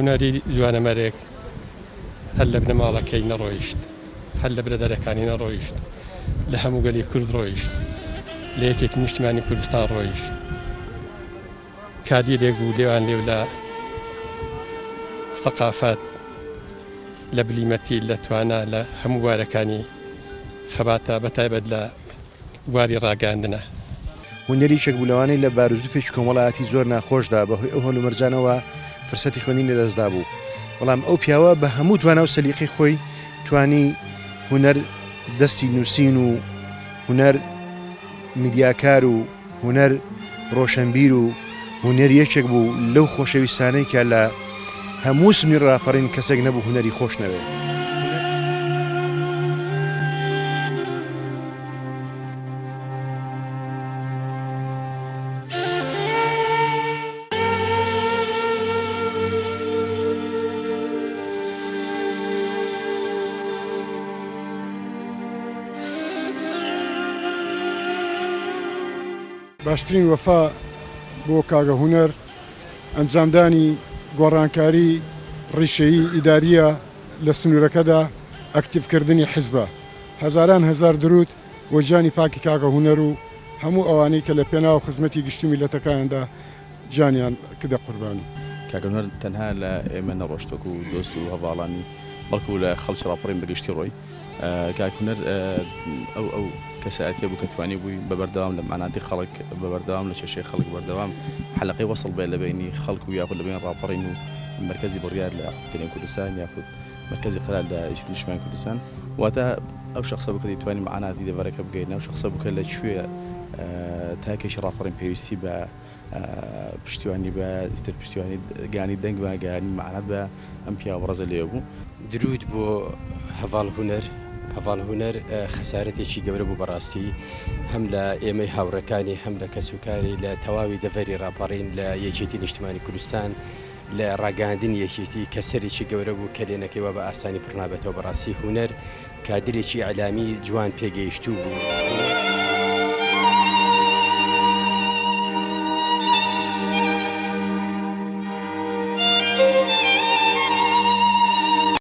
هونەری جوانەمەرێک هەر لە بنەماڵەکەی نەڕۆیشت، هەر لە برەدەرەکانی نەڕۆیشت، لە هەموو گەلی کورد ڕۆیشت، لە یەکێتی نیشتیمانی کوردستان ڕۆیشت. کادیرێک بوو لێوان لێو لە سەقافەت، لە بلیمەتی، لە توانە، لە هەموو وارەکانی خەباتە بەتایبەت لە واری ڕاگەاندنە. هونەریچێک بوو لەوانەی لە بارودۆفێکی کۆمەڵایەتی زۆر ناخۆشدا بەهۆی ئەو هەڵومەرجانەوە فرسەتی خوێندنی لەدەستدا بوو. بەڵام ئەو پیاوە بە هەموو توانە و سەلیقەی خۆی توانی هونەر دەستی نووسین و هونەر میدیاکار و هونەر ڕۆشنبیر و هونەر یەکێک بوو لەو خۆشەویستانەی کە لە هەموو سمی ڕاپەڕین کەسێک نەبوو هونەری خۆش نەوێت. باشترین وەفا بۆ کاگە هونەر ئەنجامدانی گۆڕانکاری ڕیشەیی ئیداریە لە سنوورەکەدا ئەکتیڤکردنی حیزبە. هەزاران هەزار درود بۆ گیانی پاکی کاگە هونەر و هەموو ئەوانەی کە لە پێناو خزمەتی گشتی میلەتەکاندا گیانیان کردە قوربانی. کاگە هونەر تەنها لە ئێمە نەڕۆشتوەکو و دۆست و هەڤاڵانی بەڵکو لە خەڵکی ڕاپەڕین بەگشتی ڕۆی. کاگە هونەر ئەو کەسایەتیە بوو کە توانی بووی بەبەردەوام لە معناتی خەڵک بەبەردەوام لە چێشەی خەڵک بەردەوام حەلقەی وەسڵ بێت لە بینی خەڵک و یاخود لە بین ڕاپەڕین و مرکزی بڕیار لە حکومەتی کوردستان یاخود مرکزی قەرار لە یەکێتی نیشتیمانی کوردستان. واتە ئەو شخصە بوو کە دەیتوانی معناتی دەڤەرەکە بگەینە، ئەو شخصە بوو کە لەکوێ تاکێکی ڕاپەڕین پێویستی بە پشتیوانی بە ئیتر پشتیوانی گانی دەنگ بە گانی معنات بە ئەم پیاوە ڕەزە لێ بوو. درود بۆ هەڤاڵ هونەر. هەڤاڵ هونەر خەسارەتێکی گەورە بوو بەڕاستی، هەم لە ئێمەی هاوڕەکانی، هەم لە کەسوکاری لە تەواوی دەڤەری ڕاپەڕین لە یەکێتی نیشتیمانی کوردستان لە ڕاگەاندنی یەکێتی کەسەرێکی گەورە بوو کە لێنەکەیەوە بە ئاسانی پڕنابێتەوە. بەڕاستی هونەر کادرێکی ئەعلامی جوان پێگەیشتوو بوو.